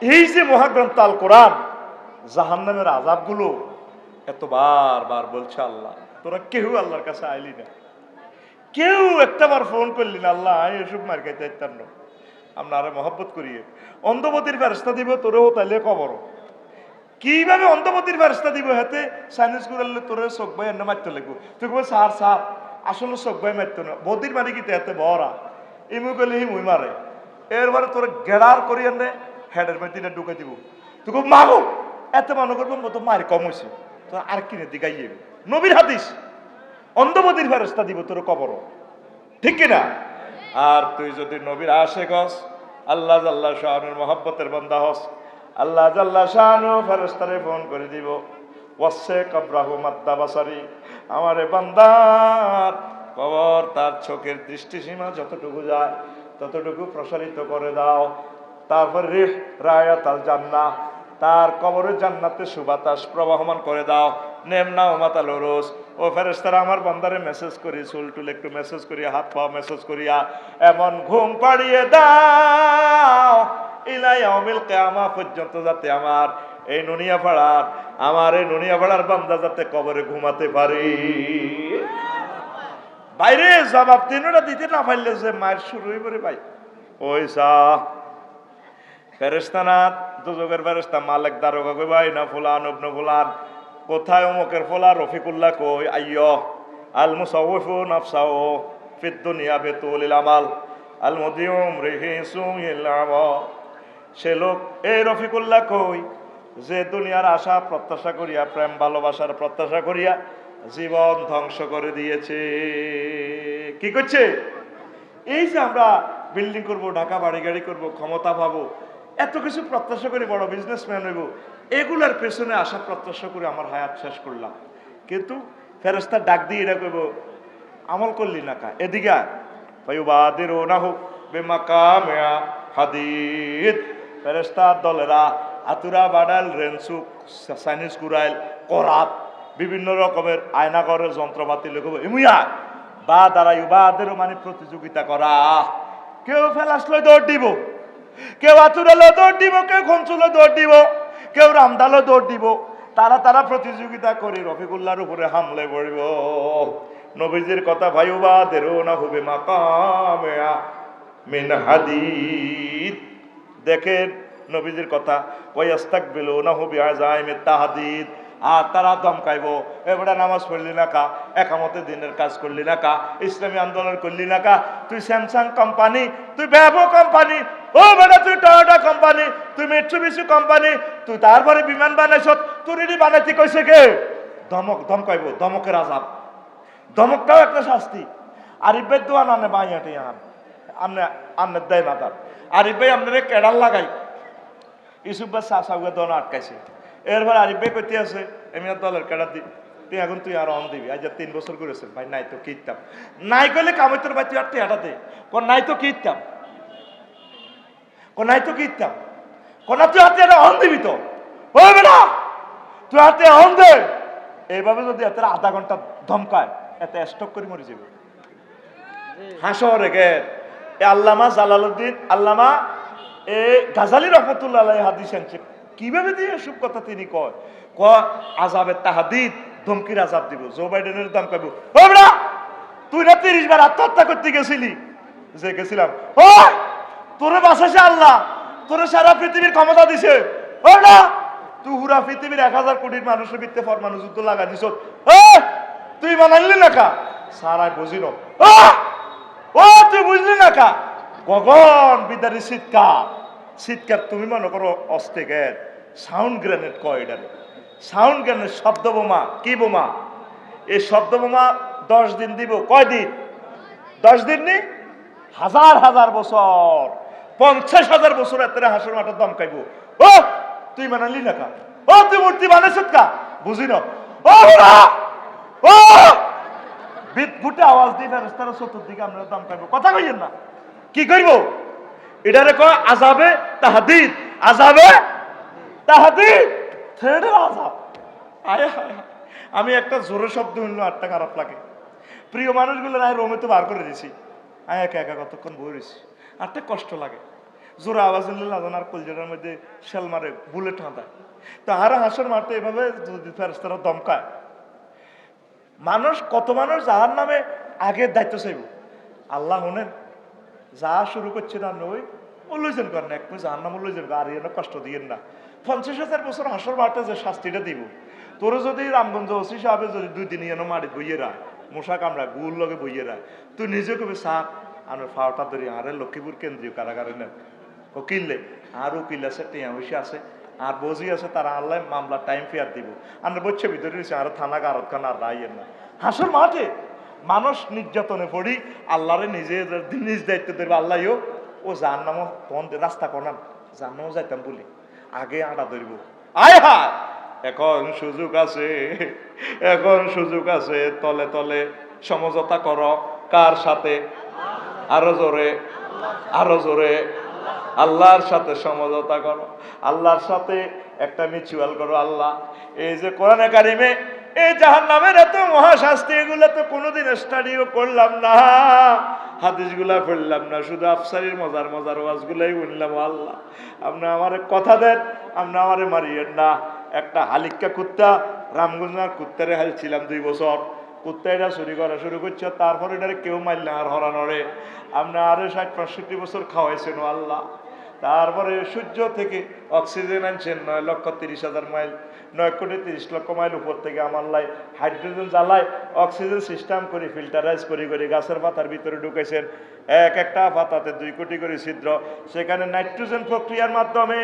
এই যে মহাগ্রন্থ আল কোরআন জাহান্নামের আযাবগুলো এত বার বলছে আল্লাহ, তোরা কেউ আল্লাহর কাছে আইলি না, কেউ একটাবার ফোন করলি না আল্লাহ এসব মার খাইতে ইত্যান্ন আমরা আরে মহব্বত করিয়ে অন্ধপতির ফেরেশতা দিব তোরেও তাইলে কবর কিভাবে অন্ধপতির ফেরেশতা দিব হাতে সাইনিস করলে তোরে চোখ ভাই এনে মারতে লাগবো, তুই কবে সার সার আসলে চোখ ভাই মারতো না বদির মানে কি এতে বড়া ইমু করলে হিমুই মারে এরবারে তোরে গেড়ার করি এনে হেডের মধ্যে ঢুকে দিব, তুই খুব মাগো এত মনে করবো মতো মারি কম হয়েছে তোর আর কিনে দিগাইয়ে নবীর হাদিস অন্ধপতির ফেরেশতা দিব তোর কবর, ঠিক কিনা? আর তুই যদি নবীর আশিক হস, আল্লাহ জাল্লা শানের মহব্বতের বান্দা হস, আল্লাহ জাল্লা শানু ফেরেশতারে ফোন করে দিব, ওয়াসে কবরাহু মাদ্দা বাসারি, আমারে বান্দার কবর তার চোখের দৃষ্টিসীমা যতটুকু যায় ততটুকু প্রসারিত করে দাও, তারপর রিহ রায়াত আল জান্নাহ, তার কবরের জান্নাতে সুবাতাস প্রবাহমান করে দাও, নেমনা ও মাতাল রোজ ও ফেরেশতারা আমার বান্দারে মেসেজ করি চুল টুল একটু মেসেজ করিয়া হাত পা মেসেজ করিয়া এমন ঘুম পাড়িয়ে দাও ইলা ইয়াউমিল কিয়ামা পর্যন্ত যাতে আমার এই নুনিয়া পাড়ার বান্দা যাতে কবরে ঘুমাতে পারি। বাইরে জবাব তিনটা দিতে না পারলে যে মায়ের শুরু হইব রে ভাই, ওই সা ফেরেশতা না দুজকের ফেরেশতা মালিক দারোগা কই ভাই না ফুলান ইবনে ফুলান কোথায় অমুকের ফোলা রফিকুল্লাহ কই আইয়ো আল মুসাউফু নাফসাও ফিদ দুনিয়া বিতুলিল আমাল আল মুদিউম রিহিসুল আমাল, সে লোক এই রফিকুল্লাহ কই যে দুনিয়ার আশা প্রত্যাশা করিয়া প্রেম ভালোবাসার প্রত্যাশা করিয়া জীবন ধ্বংস করে দিয়েছে। কি করছে? এই যে আমরা বিল্ডিং করব, ঢাকা বাড়ি গাড়ি করব, ক্ষমতা পাবো, এত কিছু প্রত্যাশা করে বড় বিজনেসম্যান হইব, এগুলার পেছনে আশা প্রত্যাশা করে আমার হায়াত শেষ করলাম, কিন্তু ফেরেশতা ডাক দিয়ে এটা করবো আমল করলি না কা এদিকে ফায়ুবাদিরুনাহু বিমাকামিয়া হাদিদ, ফেরেশতার দলেরা আতুরা বাডাল রেনসুক সাইনিস কুরাইল করাত বিভিন্ন রকমের আয়নাগরের যন্ত্রপাতি লেখব এমুয়া বা দ্বারা ইউবাদেরও মানে প্রতিযোগিতা করা, কেউ ফেলাসলে দৌড় দিব, কেউ আতুরালো দৌড় দিব, কেউ খঞ্চুলো দৌড় দিব, কেউ রামদালো দৌড় দিব, তারা প্রতিযোগিতা করে রফিকুল্লাহর উপরে হামলে পড়ব। নবীজির কথা ফায়ুবাদিরুনাহু বিমাকামিয়া মিন হাদিদ, দেখেন নবীজির কথা ওয়াস্তাকবিলুনাহু বিআযাইমিত তাহদিদ, আর তারা ধমকাইব এবারে নামাজ পড়লি না কা, একামতে দিনের কাজ করলি না কা, ইসলামী আন্দোলন করলি না কা, তুই স্যামসাং কোম্পানি, তুই ব্যাভো কোম্পানি, ও বেটা তুই টয়োটা কোম্পানি, তুই মিটসুবিশি কোম্পানি, তুই তারপরে বিমান বানাইছ, তুই রেডি বানাইতে কইছে কে? ধমকাইব, ধমকের আযাব, ধমকটাও একটা শাস্তি। আরিফ ভাই দোয়া না ভাই হাঁটে আমনে দেয় না তার আরিফ ভাই আপনার কেডাল লাগাই ইউসুফ ভাই সাউকে দোয়া আটকাইছে, এরপর আরিফ ভাই করতে আছে এমনি দলের কেডার দি তুই এখন তুই আর অন দিবি, আজ 3 বছর করেছেন ভাই, নাই তো কিতাম নাই করলে কামতর ভাই তুই আর টেহাটাতে কোন নাই তো কিতাম, কোন নাই তো কিতাম, কোন তুই হাতে অন দিবি তো হবে না, তুই হাতে অন দে। এইভাবে যদি এত আধা ঘন্টা ধমকায় এত স্টক করে মরে যাবে। হাসো রেখে আল্লামা জালালউদ্দিন আল্লামা গাজালি রহমতুল্লাহ আলাইহি হাদিস আনছে, কিভাবে দিয়ে সব কথা তিনি কয় আযাবের তাহদিদ, ধমকির আযাব দিব, জো বাইডেনের দাম কইব হবে না, তুই না 30 বার আত্মহত্যা করতে গেছিলি, যে গেছিলাম ও তোরে বাঁচাইছে আল্লাহ, তোরে সারা পৃথিবীর ক্ষমতা দিছে, হবে না তুই পুরা পৃথিবীর 1000 কোটির মানুষের ভিত্তে ফরমানো যুদ্ধ লাগা দিছ, তুই বানাইলি না কা সারাই বুঝিল, ও তুই বুঝলি না কা গগন বিদারি শীতকার তুমি মনে করো অস্তেকের সাউন্ড গ্রেনেড কয় এটারে, সাউন্ড গ্রেনেড শব্দ বোমা, কি বোমা, এই শব্দ বোমা 10 দিন দিব, কয় দিন? 10 দিন নি হাজার বছর, 50,000 বছর এত হাসর মাঠের দমকাইব, ও তুই বানালি না কা, ও তুই মূর্তি বানাইছ কা বুঝি না, ও বিদ্যুটে আওয়াজ দিয়ে ফেরেশতারা চতুর্দিকে আমরা দাম পাইব, কথা কইেন না, কি করব এটারে কয় আযাবে তাহদিদ, আযাবে তাহদিদ, থ্রেডের আযাব। আয় হায়, আমি একটা জোরে শব্দ শুনলো আটটা খারাপ লাগে, প্রিয় মানুষগুলো নাই রোমে তো বার করে দিছি, আমি একা কতক্ষণ বই রয়েছি, আটটা কষ্ট লাগে, জোরে আওয়াজ নিলে লাগানোর কলজেটার মধ্যে শেল মারে, বুলেট হাঁটায়। তো আর হাসর মারতে এভাবে যদি ফেরেশতারা দমকায়, মানুষ কত মানুষ যাহার নামে আগে দায়িত্ব চাইব। আল্লাহ হনেন যা শুরু করছে না ওই লইছেন করেন এক যাহার নাম লইছেন, আর এনে কষ্ট দিয়েন না। 50,000 বছর হাসর মারতে যে শাস্তিটা দিব, তোর যদি রামগঞ্জ ওসি সাহেব যদি 2 দিন এনে মারি বইয়েরা মশা কামড়া গুল লগে বইয়েরা, তুই নিজে কবি সাপ আমার ফাওটা ধরি আরে লক্ষ্মীপুর কেন্দ্রীয় কারাগারে নেন ও কিনলে আর উকিল আছে, টিয়া হইসে আছে, আর বজি আছে, তারা আল্লাহ মামলা টাইম ফেয়ার দিব। আমরা বলছে ভিতরে রয়েছে আর থানা গারত খান আর রাইয়ের না। হাসর মাঠে মানুষ নির্যাতনে পড়ি আল্লাহরে নিজের নিজ দায়িত্ব দেবে। আল্লাহও ও যার নামও তখন রাস্তা করান যার নামও যাইতাম বলি আগে আটা ধরব। আয় হায় এখন সুযোগ আছে, এখন সুযোগ আছে, তলে তলে সমঝোতা করো। কার সাথে? আরো জোরে, আরো জোরে। আল্লাহর সাথে সমঝোতা করো, আল্লাহর সাথে একটা মিউচুয়াল করো। আল্লাহ এই যে কোরআনে কারিমে এই জাহান্নামের এত মহাশাস্তি, এগুলো তো কোনোদিন স্টাডিও করলাম না, হাদিসগুলা পড়লাম না, শুধু আফসারির মজার মজার ওয়াজগুলাই শুনলাম। আল্লাহ আপনি আমার কথা দেন, আপনি আমারে মারিয়েন না। একটা হালিকা কুত্তা রামগঞ্জার কুত্তারে হালছিলাম 2 বছর, কুত্তা এটা চুরি করা শুরু করছে, তারপরে এটারে কেউ মারল না আর হরানরে। আপনি আরো 60-65 বছর খাওয়াইছেন আল্লাহ। তারপরে সূর্য থেকে অক্সিজেন আনছেন 9,30,000 মাইল, 9,30,00,000 মাইল উপর থেকে আমার লাই হাইড্রোজেন জ্বালায় অক্সিজেন সিস্টেম করে ফিল্টারাইজ করে করে গাছের পাতার ভিতরে ঢুকেছেন। এক একটা পাতাতে 2 কোটি করে ছিদ্র, সেখানে নাইট্রোজেন প্রক্রিয়ার মাধ্যমে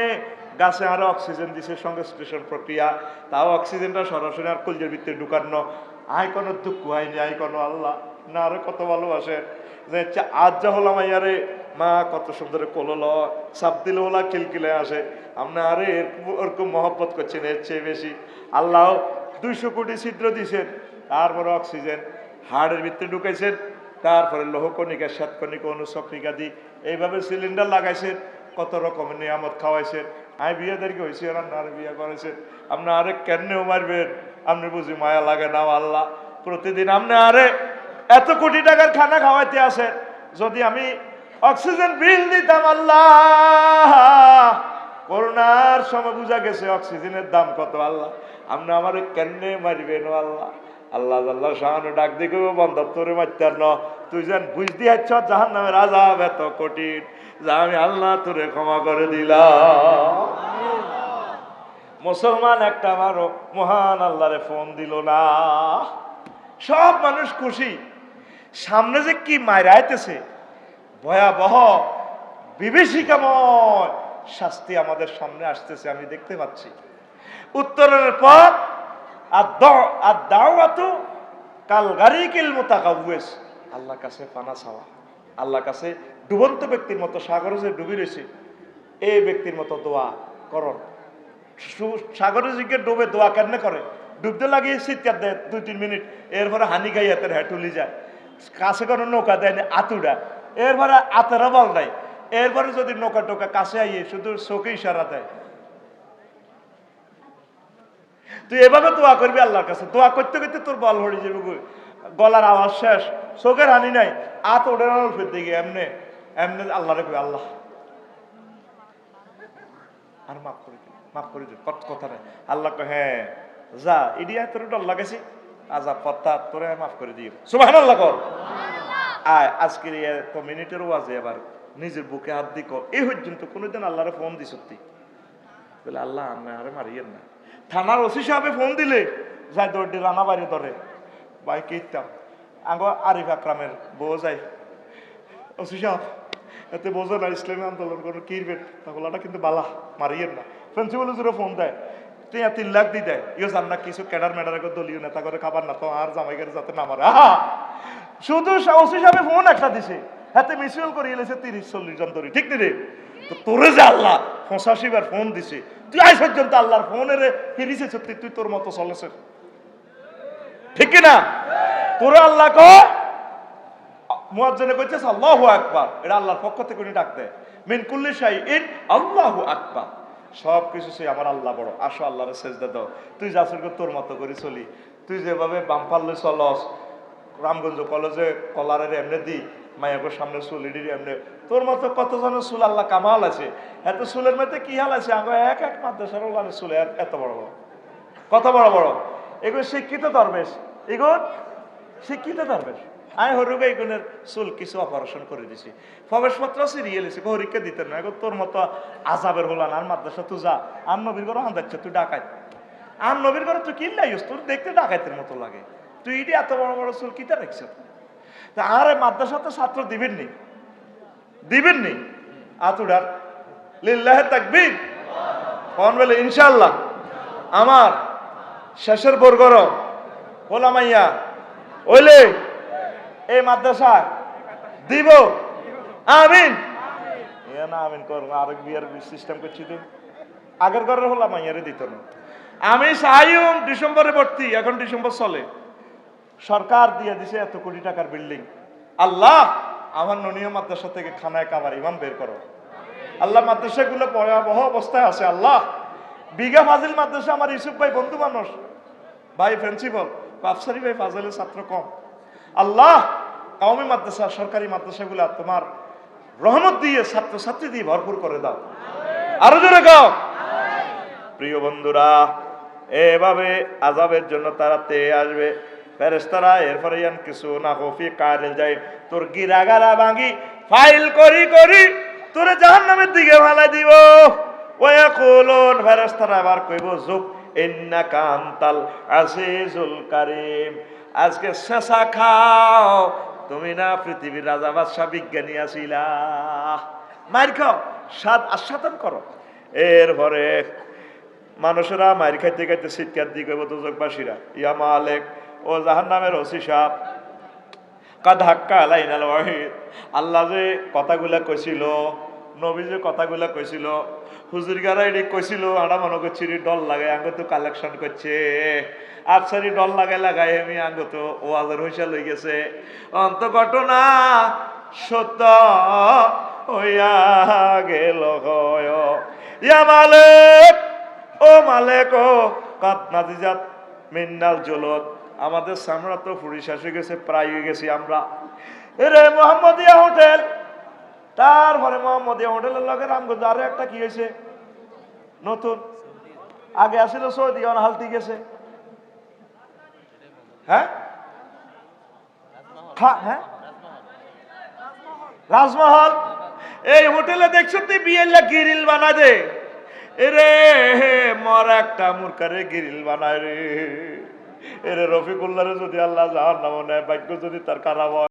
গাছে আরো অক্সিজেন দিছে, সংশ্লেষণ প্রক্রিয়া, তাও অক্সিজেনটা সরাসরি আর কলজের ভিতরে ঢুকানো। আয় কোনো দুঃখ হয়নি, আয় কোনো আল্লাহ না আরো কত ভালোবাসেন যে আজ যা হলাম আইয়ারে মা কত সুন্দর কোলল সাপ দিলে ওলা কিলকিলে আসে। আপনি আরে ওরকম মহব্বত করছেন এর চেয়ে বেশি। আল্লাহ 200 কোটি ছিদ্র দিয়েছেন, তারপরে অক্সিজেন হাড়ের ভিতরে ঢুকাইছেন, তারপরে লৌহকণিকা, শ্বেতকণিকা, অনুচক্রিকা দি এইভাবে সিলিন্ডার লাগাইছেন, কত রকমের নিয়ামত খাওয়াইছেন। আমি বিয়েদেরকে হয়েছি আর বিয়ে করেছেন। আপনি আরে কেন্নেও মারবেন, আপনি বুঝি মায়া লাগে না? আল্লাহ প্রতিদিন আপনি আরে এত কোটি টাকার খানা খাওয়াইতে আসেন, যদি আমি অক্সিজেন বিল দিতাম আল্লাহ, করোনার সময় বুঝা গেছে অক্সিজেনের দাম কত। আল্লাহ আপনি আমার কেন্নে মারবেন আল্লাহ? আল্লাহ আল্লাহ সাহানো ডাক দিকে বন্ধ তোরে মারতার ন, তুই যেন বুঝ দিয়েছ জাহান্নামের আযাব এত কঠিন যা আমি আল্লাহ তোরে ক্ষমা করে দিলাম। মুসলমান একটা আমারও মহান আল্লাহরে ফোন দিল না। সব মানুষ খুশি, সামনে যে কি মায়ের আইতেছে, ভয়াবহ বিভীষিকাময় শাস্তি আমাদের সামনে আসতেছে, আমি দেখতে পাচ্ছি। উত্তরের পর আর দাওয়াতু কাল গারিকিল মুতাকাওয়িস, আল্লাহর কাছে পানা চাওয়া, আল্লাহর কাছে ডুবন্ত ব্যক্তির মতো, সাগরে যে ডুবি রয়েছে এই ব্যক্তির মতো দোয়া করন। সাগরে জিজ্ঞেস ডুবে দোয়া কেন করে? ডুবতে লাগিয়ে চিৎকার দেয় 2-3 মিনিট, এরপরে হানি খাই হাতের হ্যাটুলি যায়, কাছে কোনো নৌকা দেয়নি আতুডা, এরপরে আতেরা বল দেয়, এরপরে যদি নৌকা টোকা কাছে আইয়ে শুধু চোখে ইশারা দেয়। তুই এভাবে দোয়া করবি আল্লাহর কাছে, দোয়া করতে করতে তোর বল হয়ে যাবে, গলার আওয়াজ শেষ, চোখের হানি নাই, আত ওড়ানোর ফের দিকে এমনি এমনি আল্লাহ রেখে আল্লাহ আর মাফ করে দিল, মাফ করে দিল, কথা নাই। আল্লাহ হ্যাঁ যা ইডিয়া তোর ডর লাগাইছি, আজাব পত্তা তোরে মাফ করে দিও, সুবহানাল্লাহ কর। আয় আজকের এত মিনিটের ওয়াজে এবার নিজের বুকে হাত দিক, এই পর্যন্ত কোনোদিন আল্লাহরে ফোন দি সত্যি বলে আল্লাহ আমি আরে মারিয়েন না। থানার ওসি সাহেবে ফোন দিলে যাই দৌড়ি রানা বাড়ি ধরে ভাই কিতাম আগ আরিফ আকরামের বউ যাই, ওসি সাহেব এতে বোঝো না ইসলামী আন্দোলন কোনো কিরবেন তাহলে কিন্তু বালা মারিয়েন না। প্রিন্সিপাল হুজুরে ফোন দেয়, 3 লাখ দিয়ে দেয়, ইয়ে জান না কিছু ক্যাডার ম্যাডার দলীয় নেতা করে খাবার না তো আর জামাইগের যাতে না মারে। শুধু ওসি সাহেবে ফোন একটা দিছে, হাতে মিসিউল করে এলেছে 30-40 জন ধরে, ঠিক নি রে? তো তোরে যে আল্লাহ 85 বার ফোন দিছে, তুই আজ পর্যন্ত আল্লাহর ফোনের ফিরিছে সত্যি, তুই তোর মতো চলেছে, ঠিক কিনা? তোরে আল্লাহ কয় মুয়াজ্জিনে কইতেছ আল্লাহু আকবার, এটা আল্লাহর পক্ষ থেকে উনি ডাক দেয়, মিন কুল্লি শাইইন আল্লাহু আকবার, সব কিছু সে আমার আল্লাহ বড়, আসো আল্লাহরে সেজদা দাও। তুই যাসুর তোর মতো করে চলি, তুই যেভাবে বাম পাল্লে চলস, রামগঞ্জ কলেজে কলারের এমনি দি মায়াগোর সামনে চুল ইডির এমনি তোর মতো কতজনের চুল আল্লাহ কামাল আছে, এত চুলের মধ্যে কি হাল আছে? আগে এক এক মাদ্রাসার ওলানের চুল এত বড় বড়, কত বড় বড়। এগুলো শিক্ষিত দরবেশ, এগুলো শিক্ষিত দরবেশ। আমি হরুকে এগুলোর চুল কিছু অপারেশন করে দিছি, প্রবেশপত্র সিরিয়ে লিছি, হরিকে দিতে না। এখন তোর মতো আজাবের হলান আর মাদ্রাসা তুই যা, আর নবীর ঘরে হান্দাচ্ছে তুই ডাকাত, আর নবীর ঘরে তুই কিনলাইস, তোর দেখতে ডাকাতের মতো লাগে। তুই ইডি এত বড় বড় চুল কিতা রাখছ? তা আর মাদ্রাসা তো ছাত্র দিবেননি, দিবেননি। আতুডার লিল্লাহে তাকবীর কোন বলে ইনশাআল্লাহ। আমার শেষের বর্গর হোলামাইয়া ওইলে এই মাদ্রাসা দিব, আমিন। না আমিন কর, আরেক বিয়ার সিস্টেম করছি তো, আগের ঘরের হোলামাইয়ারে দিত না। আমি চাইম ডিসেম্বরে ভর্তি, এখন ডিসেম্বর চলে, সরকার দিয়ে দিছে এত কোটি টাকার বিল্ডিং। আল্লাহ আমার ননীয় মাদ্রাসা থেকে খানায় কামার ইমাম বের করো আল্লাহ। মাদ্রাসাগুলো ভয়াবহ অবস্থায় আছে আল্লাহ। বিঘা ফাজিল মাদ্রাসা, আমার ইউসুফ ভাই বন্ধু মানুষ, ভাই প্রিন্সিপাল, আফসারি ভাই ফাজিলের ছাত্র কম। আল্লাহ কওমি মাদ্রাসা, সরকারি মাদ্রাসাগুলো তোমার রহমত দিয়ে ছাত্র ছাত্রী দিয়ে ভরপুর করে দাও, আরো জোরে গাও। প্রিয় বন্ধুরা, এভাবে আযাবের জন্য তারা তেয়ে আসবে ফেরেশতারা। এরপরে ইয়ান কিছু না হফি কারে যায়, তোর গিরাগারা ভাঙি ফাইল করি করি তোরে জাহান্নামের দিকে ভালাই দিব। ওয়াকুলুন, ফেরেশতারা আবার কইব যুক ইন্নাকা আনতাল আজিজুল কারীম, আজকে শেষা খাও, তুমি না পৃথিবীর রাজা বাদশাহ বিজ্ঞানী আছিলা, মার খাও, স্বাদ আস্বাদন করো। এরপরে মানুষেরা মার খাইতে খাইতে চিৎকার দিয়ে কইব দুজকবাসীরা, ইয়া মালিক, ও জাহান্নামের ওসি সাহেব, কাদ হাক্কা আলাইনাল ওয়াহিদ, আল্লাহ যে কথাগুলা কইছিল, নবী যে কথাগুলা কইছিল, হুজুর গারা এটি কইছিল, আড়া মনে করছি ডল লাগাই আঙ্গ তো কালেকশন করছে, আফসারি ডল লাগাই লাগাই আমি আঙ্গ তো ওয়াজের হইসা লই গেছে, অন্ত ঘটনা সত্য হইয়া গেল। ইয়া মালিক, ও মালিক, ও কাত নাজিজাত মিন্নাল জলত, আমাদের চামড়া তো ফুড়ি শেষ হয়ে গেছে, প্রায় হয়ে গেছি আমরা। এরে মোহাম্মদিয়া হোটেল, তারপরে মোহাম্মদিয়া হোটেলের লগে রামগঞ্জ আরো একটা কি হয়েছে নতুন, আগে আসছিল সৌদি, এখন হালতি গেছে। হ্যাঁ হ্যাঁ, রাজমহল। এই হোটেলে দেখছো তুই বিয়েলা গিরিল বানা দে, এরে মর একটা মুরকারে গিরিল বানায় রে। এরে রফিকুল্লাহরে যদি আল্লাহ জাহান্নামে নেয়, ভাগ্য যদি তার খারাপ হয়।